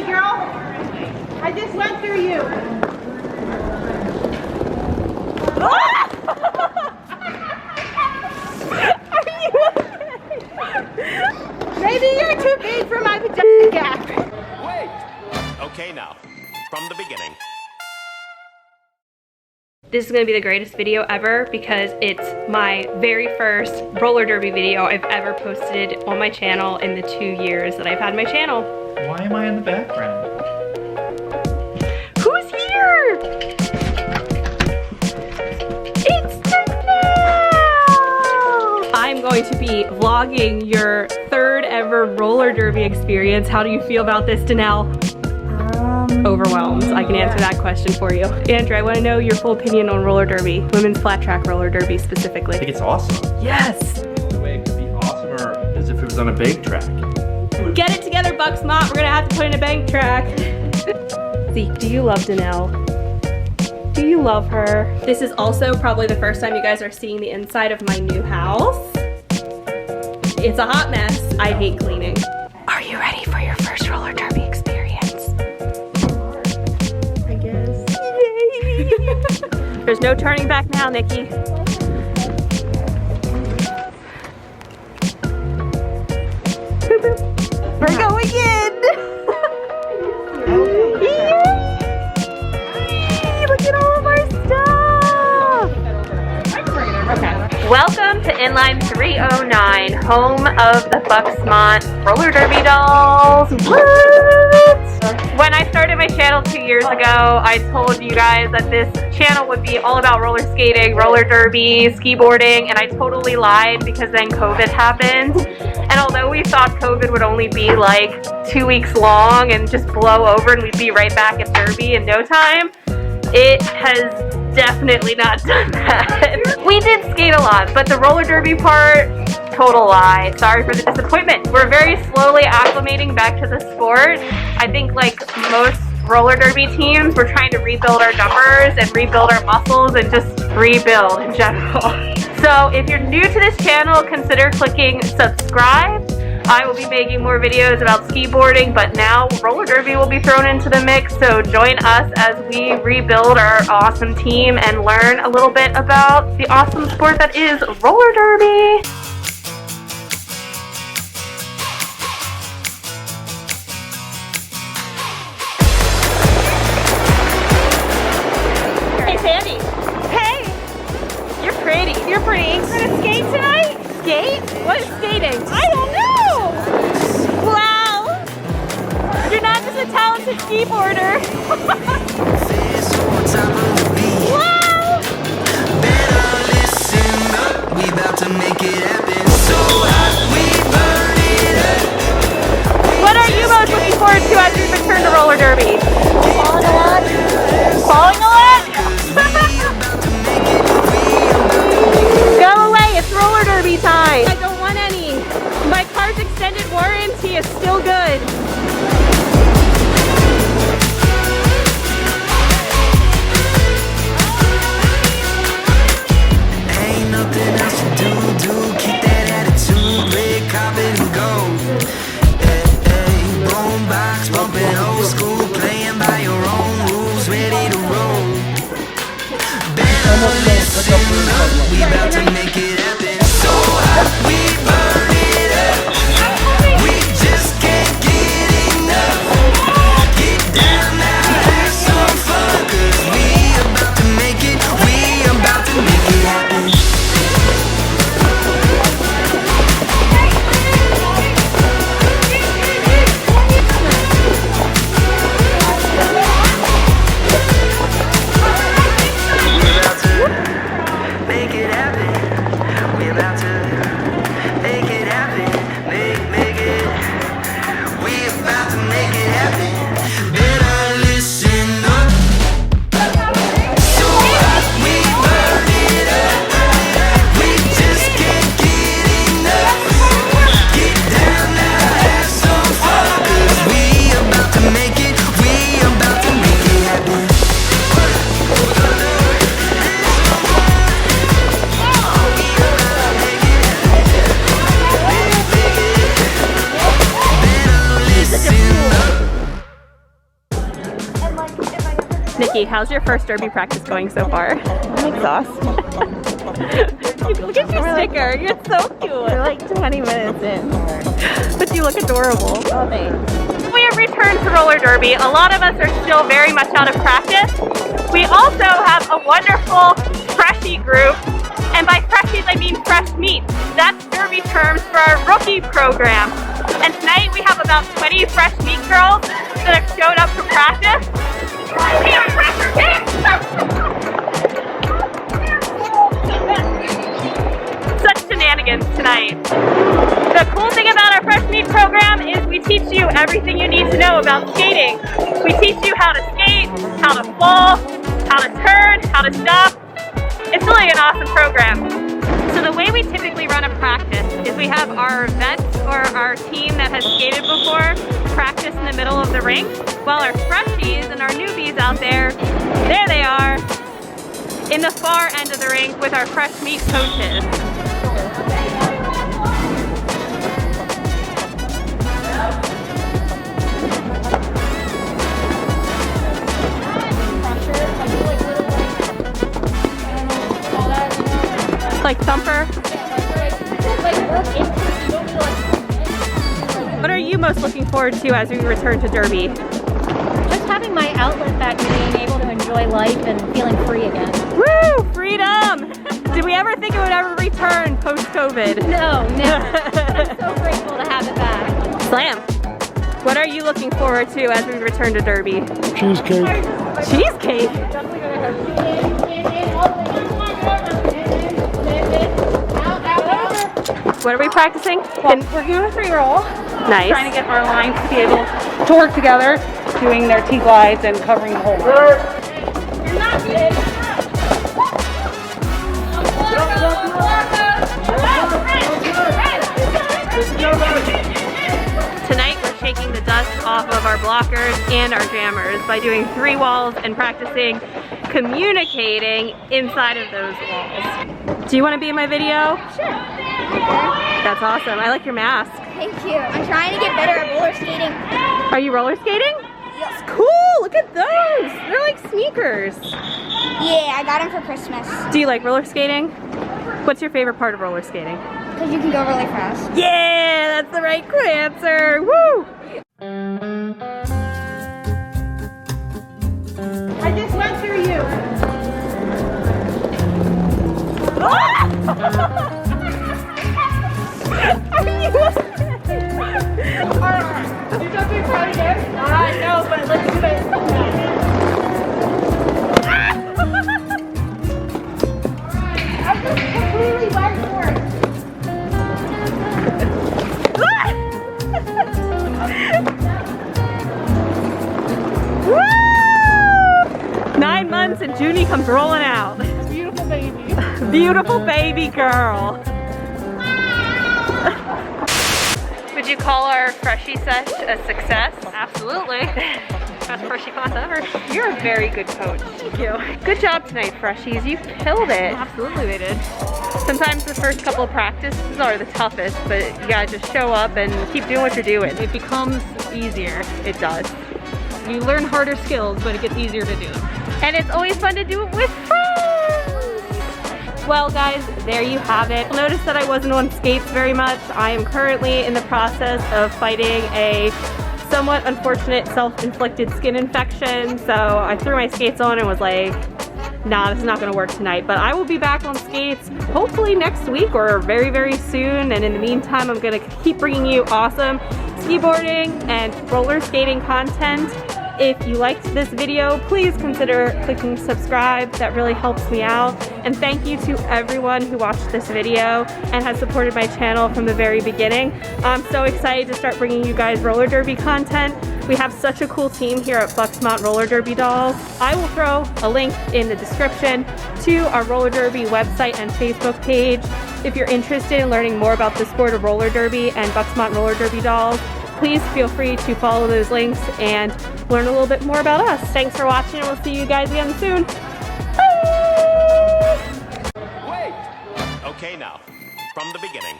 ready, girl? I just went through you. Are you okay? Maybe you're too big for my vagina gap. Wait! Okay, now, from the beginning. This is gonna be the greatest video ever because it's my very first roller derby video I've ever posted on my channel in the 2 years that I've had my channel. Why am I in the background? Who's here? It's Danelle! I'm going to be vlogging your third ever roller derby experience. How do you feel about this, Danelle? Overwhelmed. I can answer that question for you. Andrew, I want to know your full opinion on roller derby, women's flat track roller derby specifically. I think it's awesome. Yes! The way it could be awesomer is if it was on a bank track. Get it together, Bux-Mont. We're gonna have to put in a bank track. Zeke, do you love Danelle? Do you love her? This is also probably the first time you guys are seeing the inside of my new house. It's a hot mess. I hate cleaning. Are you ready for your first roller derby experience? I guess. Yay! There's no turning back now, Nikki. We're going in! Yay! Look at all of our stuff! Okay. Welcome to Inline 309, home of the Bux-Mont roller derby dolls. What? When I started my channel 2 years ago, I told you guys that this channel would be all about roller skating, roller derby, ski boarding, and I totally lied because then COVID happened. And although we thought COVID would only be like 2 weeks long and just blow over and we'd be right back at Derby in no time, it has definitely not done that. We did skate a lot, but the roller derby part, total lie. Sorry for the disappointment. We're very slowly acclimating back to the sport. I think like most roller derby teams, we're trying to rebuild our numbers and rebuild our muscles and just rebuild in general. So if you're new to this channel, consider clicking subscribe. I will be making more videos about ski-boarding, but now roller derby will be thrown into the mix, so join us as we rebuild our awesome team and learn a little bit about the awesome sport that is roller derby. Hey Sandy. Hey! You're pretty. You're pretty. We're gonna skate tonight? Skate? What is skating? I don't know! Wow! You're not just a talented keyboarder. Wow! Better listen up, we about to make it happen. So hot, we burn it up. What are you most looking forward to as we return to roller derby? Falling a lot? Falling a lot? Go away, it's roller derby time. I don't want any. My car's extended warranty is still good. Ain't nothing else to do, keep that attitude, red carpet and go. Hey, hey, boombox bumping old school, playing by your own rules, ready to roll. Better listen up, we about to make it happen. So hot, we burn it up. We just can't get enough. Get down now, have some fun, 'cause we about to make it, we about to make it happen. We about to make it happen. Nikki, how's your first derby practice going so far? I'm exhausted. Look at your sticker. You're so cute. We're like 20 minutes in. But you look adorable. Oh, thanks. We have returned to roller derby. A lot of us are still very much out of practice. We also have a wonderful freshie group. And by freshies, I mean fresh meat. That's derby terms for our rookie program. And tonight we have about 20 fresh meat girls that have showed up for practice. Such shenanigans tonight. The cool thing about our fresh meat program is we teach you everything you need to know about skating. We teach you how to skate, how to fall, how to turn, how to stop. It's really an awesome program. So the way we typically run a practice is we have our vets or our team that has skated before practice in the middle of the rink, while our freshies and our newbies out there they are, in the far end of the rink with our fresh meat coaches. Like thumper? What are you most looking forward to as we return to derby? Just having my outlet back and being able to enjoy life and feeling free again. Woo! Freedom! Did we ever think it would ever return post-COVID? No, never. I'm so grateful to have it back. Slam! What are you looking forward to as we return to derby? Cheesecake. Cheesecake? What are we practicing? Well, we're doing a 3-roll. Nice. Trying to get our lines to be able to work together, doing their T-glides and covering the whole line. Tonight we're shaking the dust off of our blockers and our jammers by doing 3 walls and practicing communicating inside of those walls. Do you want to be in my video? Sure. That's awesome. I like your mask. Thank you. I'm trying to get better at roller skating. Are you roller skating? Yes. Cool! Look at those! They're like sneakers. Yeah, I got them for Christmas. Do you like roller skating? What's your favorite part of roller skating? Because you can go really fast. Yeah, that's the right answer. Woo! I just went through you. You jumping right again? I know, but let's do it. I'm just completely wet for it. 9 months and Junie comes rolling out. Beautiful baby. Beautiful baby girl. Would you call our freshie sesh a success? Absolutely. Best freshie class ever. You're a very good coach. Thank you. Good job tonight, freshies. You killed it. Absolutely they did. Sometimes the first couple of practices are the toughest, but you gotta just show up and keep doing what you're doing. It becomes easier. It does. You learn harder skills, but it gets easier to do them. And it's always fun to do it with friends. Well guys, there you have it. Notice that I wasn't on skates very much. I am currently in the process of fighting a somewhat unfortunate self-inflicted skin infection. So I threw my skates on and was like, nah, this is not gonna work tonight. But I will be back on skates hopefully next week or very, very soon. And in the meantime, I'm gonna keep bringing you awesome skiboarding and roller skating content. If you liked this video, please consider clicking subscribe. That really helps me out. And thank you to everyone who watched this video and has supported my channel from the very beginning. I'm so excited to start bringing you guys roller derby content. We have such a cool team here at Bux-Mont Roller Derby Dolls. I will throw a link in the description to our roller derby website and Facebook page. If you're interested in learning more about the sport of roller derby and Bux-Mont Roller Derby Dolls, please feel free to follow those links and learn a little bit more about us. Thanks for watching, and we'll see you guys again soon. Bye! Wait! Okay, now, from the beginning.